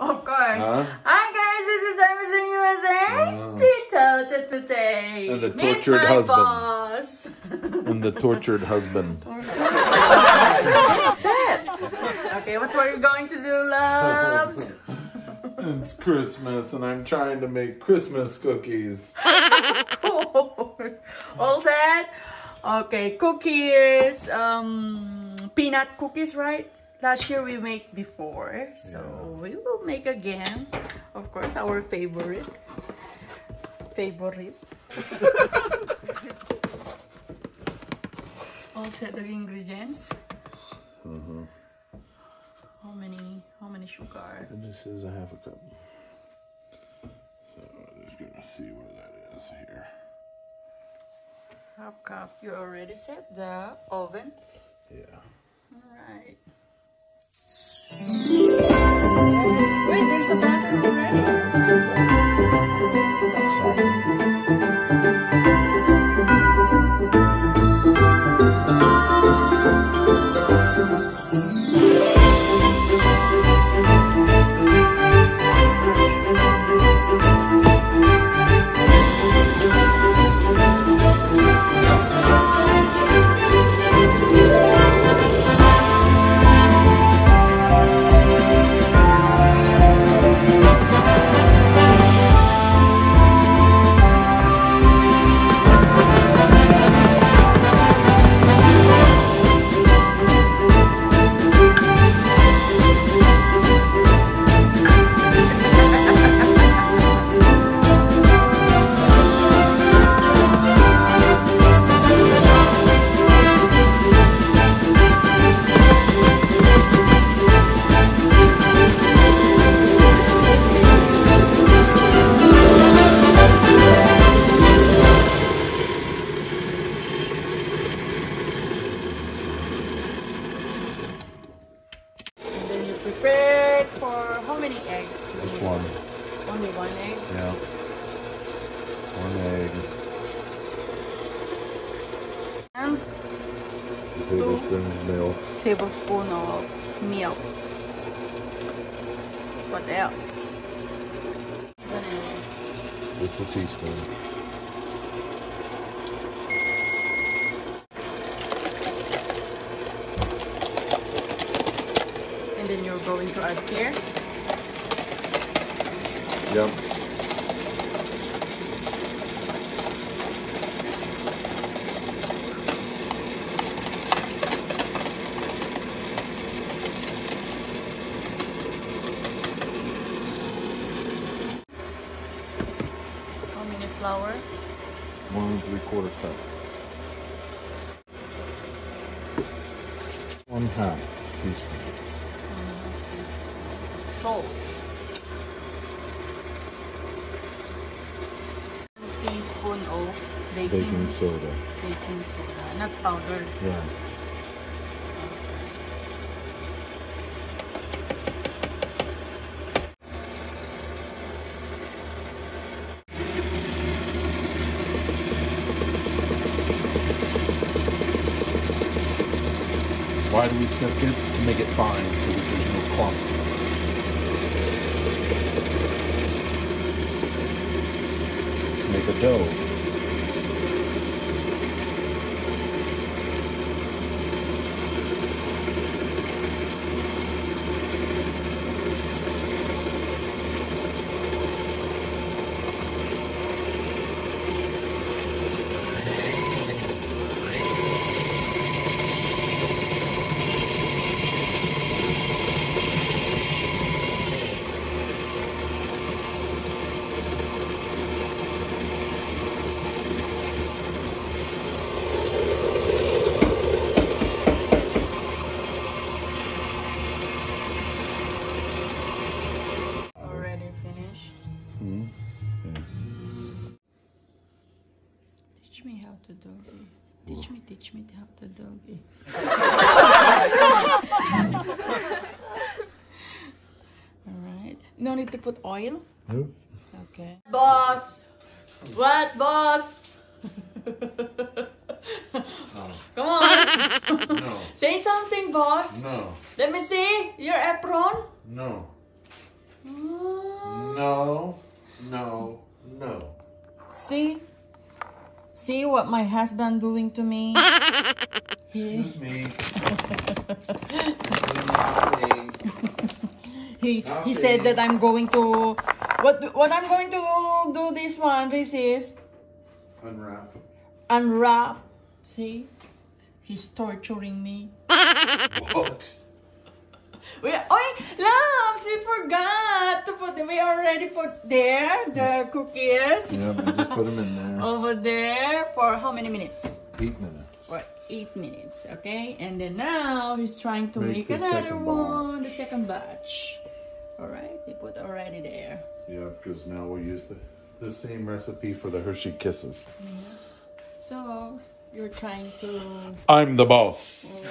Of course. Hi guys, this is Amazon USA. Tito today. And the tortured husband. Boss. And the tortured husband. Okay, what are you going to do, loves? It's Christmas and I'm trying to make Christmas cookies. Of course. All set? Okay, cookies. Peanut cookies, right? Last year we made before, so we will make again. Of course, our favorite. All set the ingredients. How many sugar? This is a half a cup. So I'm just gonna see where that is here. Half cup. You already set the oven? Yeah. Alright. Wait, there's a batter already. Prepared for how many eggs? Just one. Only one egg? Yeah. One egg. And 2 tablespoons milk. tablespoon of milk. What else? With a teaspoon. And then you're going to add here. Yep. How many flour? 1 3/4 cup. 1/2 teaspoon. Salt. 1 teaspoon of Baking soda. baking soda, not powder. Yeah. Why do we sift it? To make it fine so that there's no clumps. Make a dough. Teach me how to doggy. Teach me how to doggy. Alright. No need to put oil? Nope. Okay. Boss! What, boss? Come on. No. Say something, boss. No. Let me see your apron. No. No, no, no. See? See what my husband doing to me? Excuse me. He said that I'm going to what I'm going to do this one, this is unwrap. See? He's torturing me. What? Loves, we forgot to put, we already put there the cookies. Yeah, we just put them in there. Over there for how many minutes? 8 minutes. For 8 minutes, okay? And then now he's trying to make the another second one, the second batch. Alright, he put already there. Yeah, because now we'll use the same recipe for the Hershey Kisses. Yeah. So, you're trying to... I'm the boss.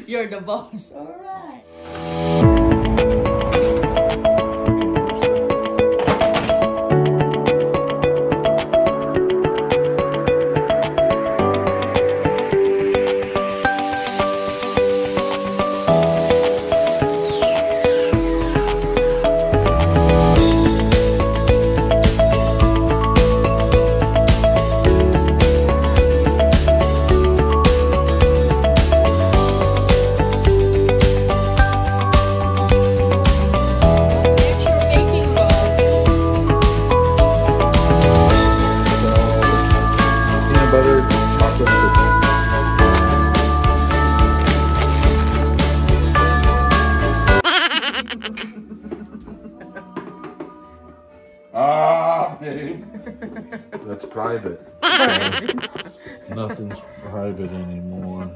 You're the boss. Alright. Babe. That's private. Nothing's private anymore.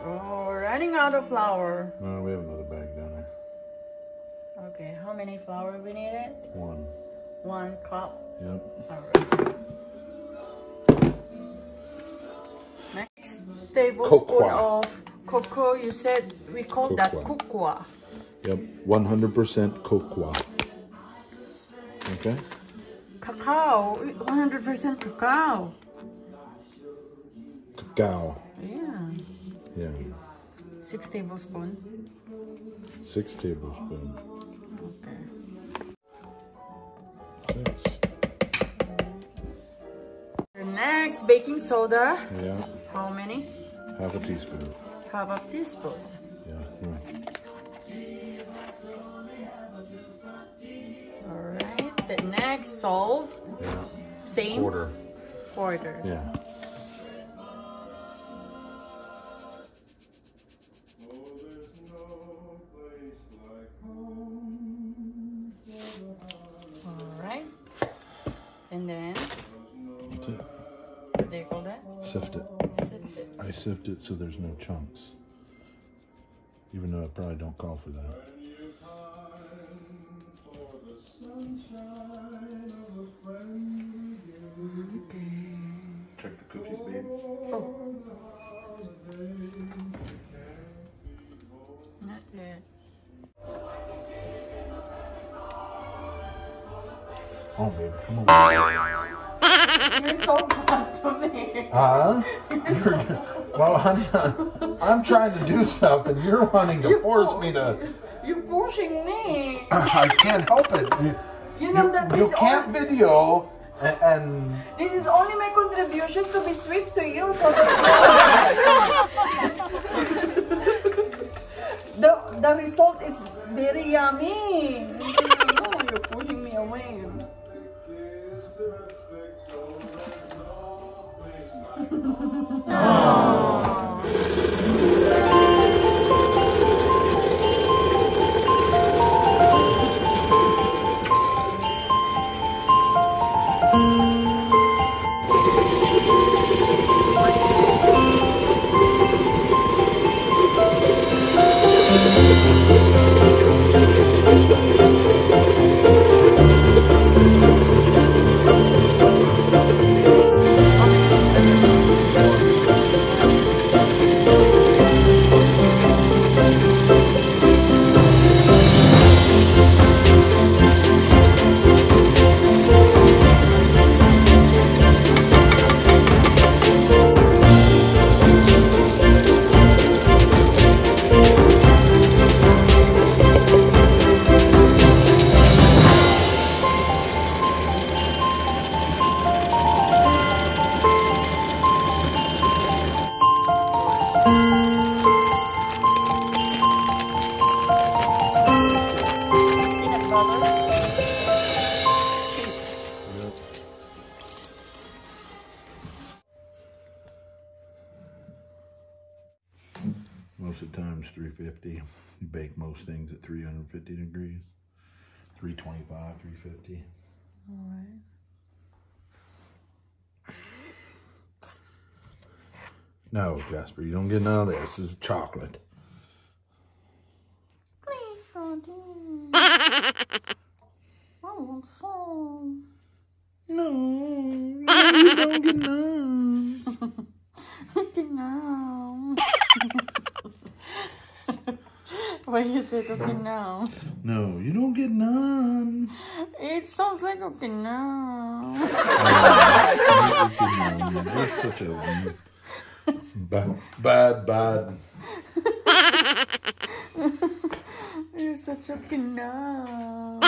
Oh, we're running out of flour. No, we have another bag down there. Okay, how many flour we needed? 1. 1 cup. Yep. Alright. Next tablespoon of cocoa. You said we call that cocoa. Yep, 100% cocoa. Okay? Cacao, 100% cacao. Cacao. Yeah. Yeah. 6 tablespoons. 6 tablespoons. Okay. 6. The next, baking soda. Yeah. How many? Half a teaspoon. Half a teaspoon. Yeah. Alright, the next, salt. Yeah. Same? Quarter. Yeah. Alright. And then, That's it. what do you call that? Sift it. Sift it. I sift it so there's no chunks. Even though I probably don't call for that. Check the cookies, babe. Oh. Not yet. Oh, babe, come on. You're so bad to me. Huh? Well, honey, I'm trying to do stuff and you're wanting to force me to... You're pushing me. I can't help it. You know that you can't video and... This is only my contribution to be sweet to you. So the result is very yummy. Oh, you're pushing me away. Peanut butter. Cheese. Yep. Most of the time it's 350. You bake most things at 350 degrees. 325, 350. All right. No, Jasper, you don't get none of this. This is chocolate. Please don't do I want some. No, you don't get none. Okay, now. Why you said okay now? No, you don't get none. It sounds like okay now. You're such a bad. You're such a okay now.